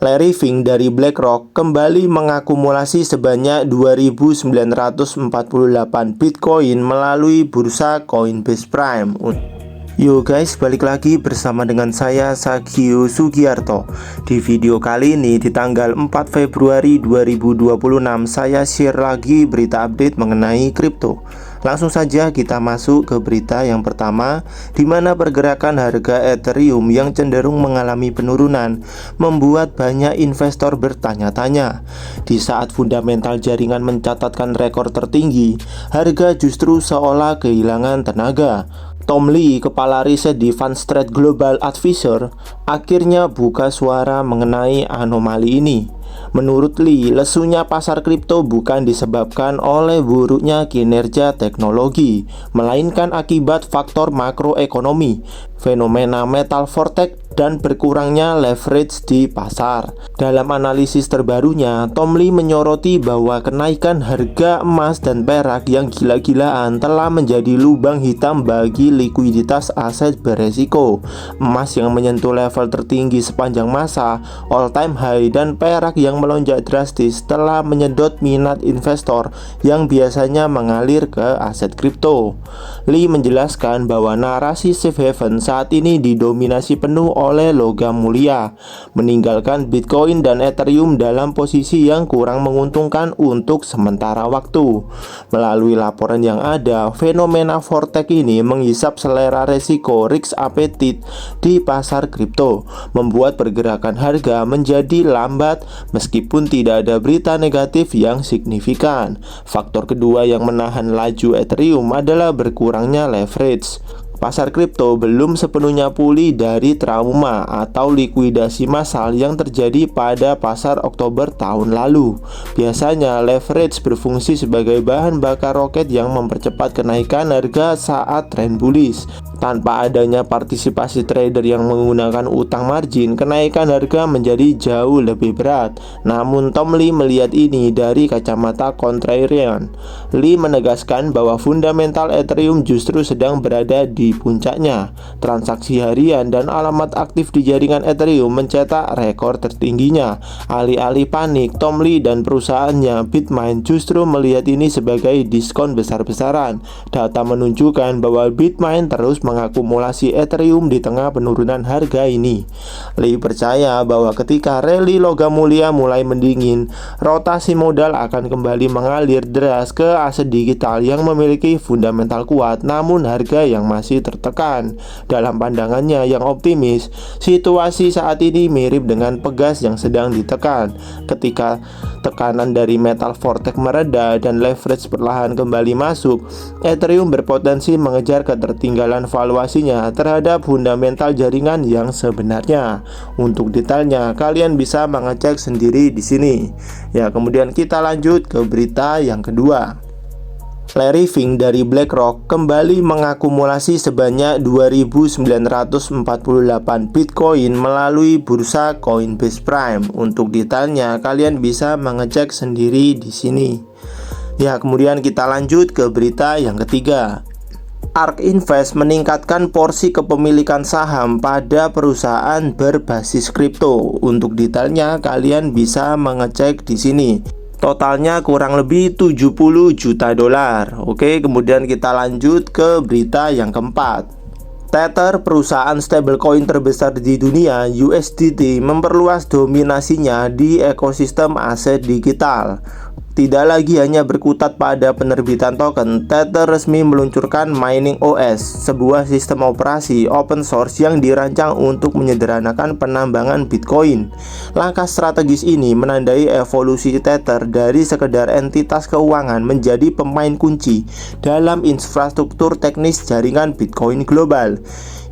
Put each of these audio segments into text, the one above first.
Larry Fink dari BlackRock kembali mengakumulasi sebanyak 2.948 Bitcoin melalui bursa Coinbase Prime. Yo guys, balik lagi bersama dengan saya Sagio Sugiarto. Di video kali ini di tanggal 4 Februari 2026 saya share lagi berita update mengenai kripto. Langsung saja kita masuk ke berita yang pertama, di mana pergerakan harga Ethereum yang cenderung mengalami penurunan membuat banyak investor bertanya-tanya. Di saat fundamental jaringan mencatatkan rekor tertinggi, harga justru seolah kehilangan tenaga. Tom Lee, kepala riset di Fundstrat Global Advisor, akhirnya buka suara mengenai anomali ini. Menurut Lee, lesunya pasar kripto bukan disebabkan oleh buruknya kinerja teknologi, melainkan akibat faktor makroekonomi, fenomena metal vortex, dan berkurangnya leverage di pasar. Dalam analisis terbarunya, Tom Lee menyoroti bahwa kenaikan harga emas dan perak yang gila-gilaan telah menjadi lubang hitam bagi likuiditas aset beresiko. Emas yang menyentuh level tertinggi sepanjang masa, all-time high, dan perak yang melonjak drastis telah menyedot minat investor yang biasanya mengalir ke aset kripto. Lee menjelaskan bahwa narasi safe haven saat ini didominasi penuh oleh logam mulia, meninggalkan Bitcoin dan Ethereum dalam posisi yang kurang menguntungkan untuk sementara waktu. Melalui laporan yang ada, fenomena vortex ini menghisap selera resiko risk appetite di pasar kripto, membuat pergerakan harga menjadi lambat meskipun tidak ada berita negatif yang signifikan. Faktor kedua yang menahan laju Ethereum adalah berkurangnya leverage. Pasar kripto belum sepenuhnya pulih dari trauma atau likuidasi massal yang terjadi pada pasar Oktober tahun lalu. Biasanya leverage berfungsi sebagai bahan bakar roket yang mempercepat kenaikan harga saat tren bullish. Tanpa adanya partisipasi trader yang menggunakan utang margin, kenaikan harga menjadi jauh lebih berat. Namun Tom Lee melihat ini dari kacamata contrarian. Lee menegaskan bahwa fundamental Ethereum justru sedang berada di puncaknya. Transaksi harian dan alamat aktif di jaringan Ethereum mencetak rekor tertingginya. Alih-alih panik, Tom Lee dan perusahaannya Bitmain justru melihat ini sebagai diskon besar-besaran. Data menunjukkan bahwa Bitmain terus mengakumulasi Ethereum di tengah penurunan harga ini. Lee percaya bahwa ketika rally logam mulia mulai mendingin, rotasi modal akan kembali mengalir deras ke aset digital yang memiliki fundamental kuat namun harga yang masih tertekan. Dalam pandangannya yang optimis, situasi saat ini mirip dengan pegas yang sedang ditekan. Ketika tekanan dari metal vortex mereda dan leverage perlahan kembali masuk, Ethereum berpotensi mengejar ketertinggalan valuasinya terhadap fundamental jaringan yang sebenarnya. Untuk detailnya kalian bisa mengecek sendiri di sini. Ya, kemudian kita lanjut ke berita yang kedua. Larry Fink dari BlackRock kembali mengakumulasi sebanyak 2.948 Bitcoin melalui bursa Coinbase Prime. Untuk detailnya kalian bisa mengecek sendiri di sini. Ya, kemudian kita lanjut ke berita yang ketiga. ARK Invest meningkatkan porsi kepemilikan saham pada perusahaan berbasis kripto. Untuk detailnya kalian bisa mengecek di sini. Totalnya kurang lebih 70 juta dolar. Oke, kemudian kita lanjut ke berita yang keempat. Tether, perusahaan stablecoin terbesar di dunia, USDT, memperluas dominasinya di ekosistem aset digital. Tidak lagi hanya berkutat pada penerbitan token, Tether resmi meluncurkan Mining OS, sebuah sistem operasi open source yang dirancang untuk menyederhanakan penambangan Bitcoin. Langkah strategis ini menandai evolusi Tether dari sekedar entitas keuangan menjadi pemain kunci dalam infrastruktur teknis jaringan Bitcoin global.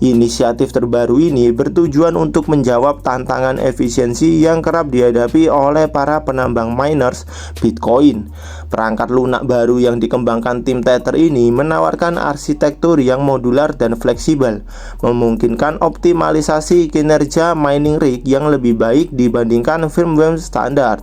Inisiatif terbaru ini bertujuan untuk menjawab tantangan efisiensi yang kerap dihadapi oleh para penambang miners Bitcoin. Perangkat lunak baru yang dikembangkan tim Tether ini menawarkan arsitektur yang modular dan fleksibel, memungkinkan optimalisasi kinerja mining rig yang lebih baik dibandingkan firmware standar.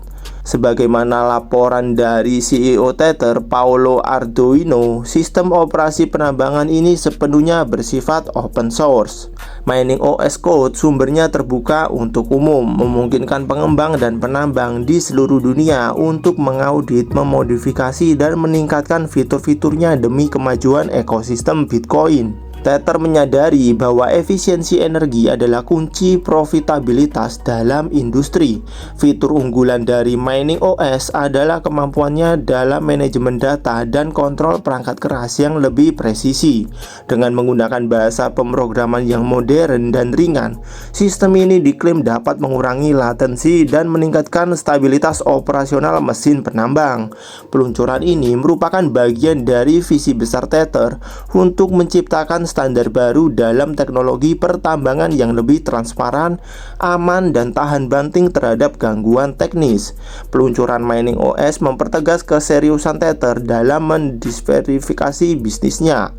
Sebagaimana laporan dari CEO Tether, Paolo Ardoino, sistem operasi penambangan ini sepenuhnya bersifat open source. Mining OS code sumbernya terbuka untuk umum, memungkinkan pengembang dan penambang di seluruh dunia untuk mengaudit, memodifikasi, dan meningkatkan fitur-fiturnya demi kemajuan ekosistem Bitcoin. Tether menyadari bahwa efisiensi energi adalah kunci profitabilitas dalam industri. Fitur unggulan dari Mining OS adalah kemampuannya dalam manajemen data dan kontrol perangkat keras yang lebih presisi. Dengan menggunakan bahasa pemrograman yang modern dan ringan, sistem ini diklaim dapat mengurangi latensi dan meningkatkan stabilitas operasional mesin penambang. Peluncuran ini merupakan bagian dari visi besar Tether untuk menciptakan standar baru dalam teknologi pertambangan yang lebih transparan, aman, dan tahan banting terhadap gangguan teknis. Peluncuran Mining OS mempertegas keseriusan Tether dalam mendiversifikasi bisnisnya.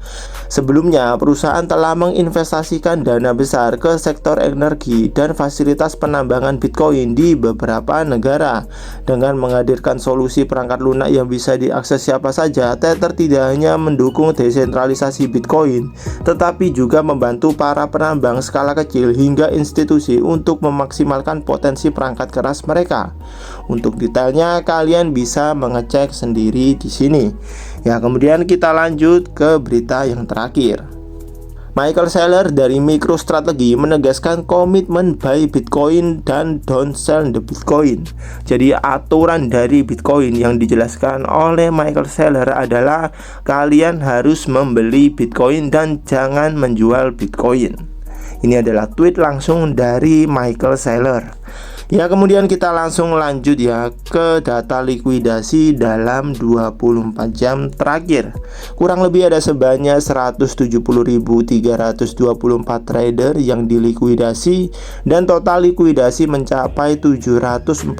Sebelumnya, perusahaan telah menginvestasikan dana besar ke sektor energi dan fasilitas penambangan Bitcoin di beberapa negara. Dengan menghadirkan solusi perangkat lunak yang bisa diakses siapa saja, Tether tidak hanya mendukung desentralisasi Bitcoin, tetapi juga membantu para penambang skala kecil hingga institusi untuk memaksimalkan potensi perangkat keras mereka. Untuk detailnya kalian bisa mengecek sendiri di sini. Ya, kemudian kita lanjut ke berita yang terakhir. Michael Saylor dari MicroStrategy menegaskan komitmen buy Bitcoin dan don't sell the Bitcoin. Jadi aturan dari Bitcoin yang dijelaskan oleh Michael Saylor adalah kalian harus membeli Bitcoin dan jangan menjual Bitcoin. Ini adalah tweet langsung dari Michael Saylor. Ya, kemudian kita langsung lanjut ya ke data likuidasi dalam 24 jam terakhir. Kurang lebih ada sebanyak 170.324 trader yang dilikuidasi dan total likuidasi mencapai 743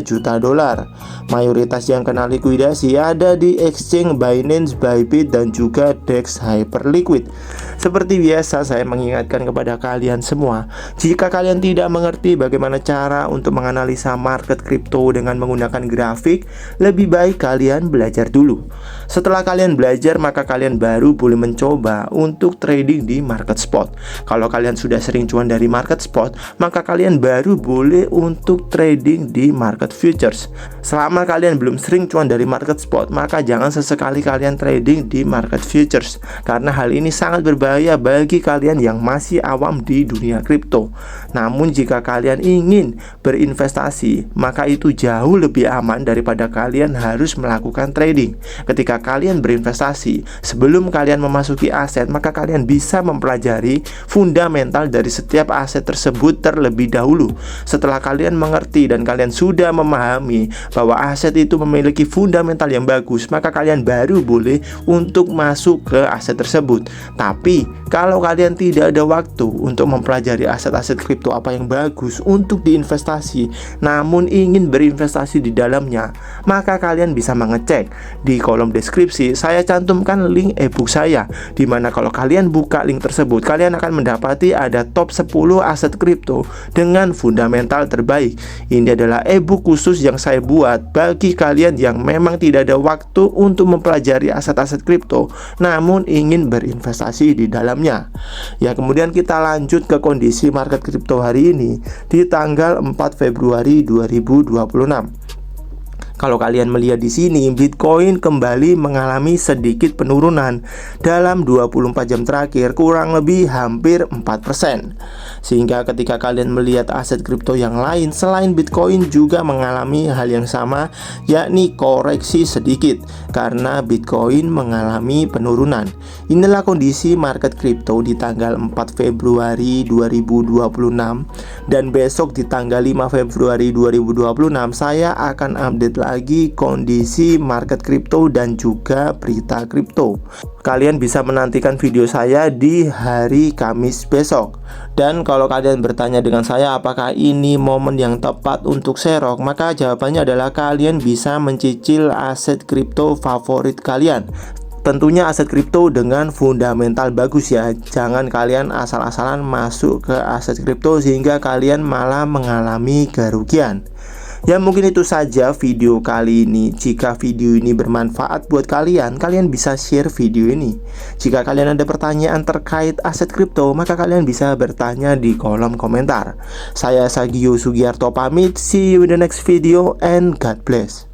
juta dolar. Mayoritas yang kena likuidasi ada di exchange Binance, Bybit, dan juga DEX Hyperliquid. Seperti biasa, saya mengingatkan kepada kalian semua, jika kalian tidak mengerti bagaimana cara untuk menganalisa market kripto dengan menggunakan grafik, lebih baik kalian belajar dulu. Setelah kalian belajar, maka kalian baru boleh mencoba untuk trading di market spot. Kalau kalian sudah sering cuan dari market spot, maka kalian baru boleh untuk trading di market futures. Selama kalian belum sering cuan dari market spot, maka jangan sesekali kalian trading di market futures, karena hal ini sangat berbahaya bagi kalian yang masih awam di dunia kripto. Namun jika kalian ingin berinvestasi, maka itu jauh lebih aman daripada kalian harus melakukan trading. Ketika kalian berinvestasi, sebelum kalian memasuki aset, maka kalian bisa mempelajari fundamental dari setiap aset tersebut terlebih dahulu. Setelah kalian mengerti dan kalian sudah memahami bahwa aset itu memiliki fundamental yang bagus, maka kalian baru boleh untuk masuk ke aset tersebut. Tapi kalau kalian tidak ada waktu untuk mempelajari aset-aset kripto apa yang bagus untuk diinvestasi, namun ingin berinvestasi di dalamnya, maka kalian bisa mengecek di kolom deskripsi. Saya cantumkan link ebook saya, dimana kalau kalian buka link tersebut, kalian akan mendapati ada top 10 aset kripto dengan fundamental terbaik. Ini adalah ebook khusus yang saya buat bagi kalian yang memang tidak ada waktu untuk mempelajari aset-aset kripto, namun ingin berinvestasi di dalamnya. Ya, kemudian kita lanjut ke kondisi market kripto hari ini di tanggal 4 Februari 2026. Kalau kalian melihat di sini, Bitcoin kembali mengalami sedikit penurunan dalam 24 jam terakhir, kurang lebih hampir 4%. Sehingga ketika kalian melihat aset kripto yang lain selain Bitcoin juga mengalami hal yang sama, yakni koreksi sedikit karena Bitcoin mengalami penurunan. Inilah kondisi market kripto di tanggal 4 Februari 2026, dan besok di tanggal 5 Februari 2026 saya akan update lagi kondisi market kripto dan juga berita kripto. Kalian bisa menantikan video saya di hari Kamis besok. Dan kalau kalian bertanya dengan saya apakah ini momen yang tepat untuk serok, maka jawabannya adalah kalian bisa mencicil aset kripto favorit kalian. Tentunya aset kripto dengan fundamental bagus ya. Jangan kalian asal-asalan masuk ke aset kripto sehingga kalian malah mengalami kerugian. Ya mungkin itu saja video kali ini. Jika video ini bermanfaat buat kalian, kalian bisa share video ini. Jika kalian ada pertanyaan terkait aset kripto, maka kalian bisa bertanya di kolom komentar. Saya Sagio Sugiarto pamit, see you in the next video and God bless.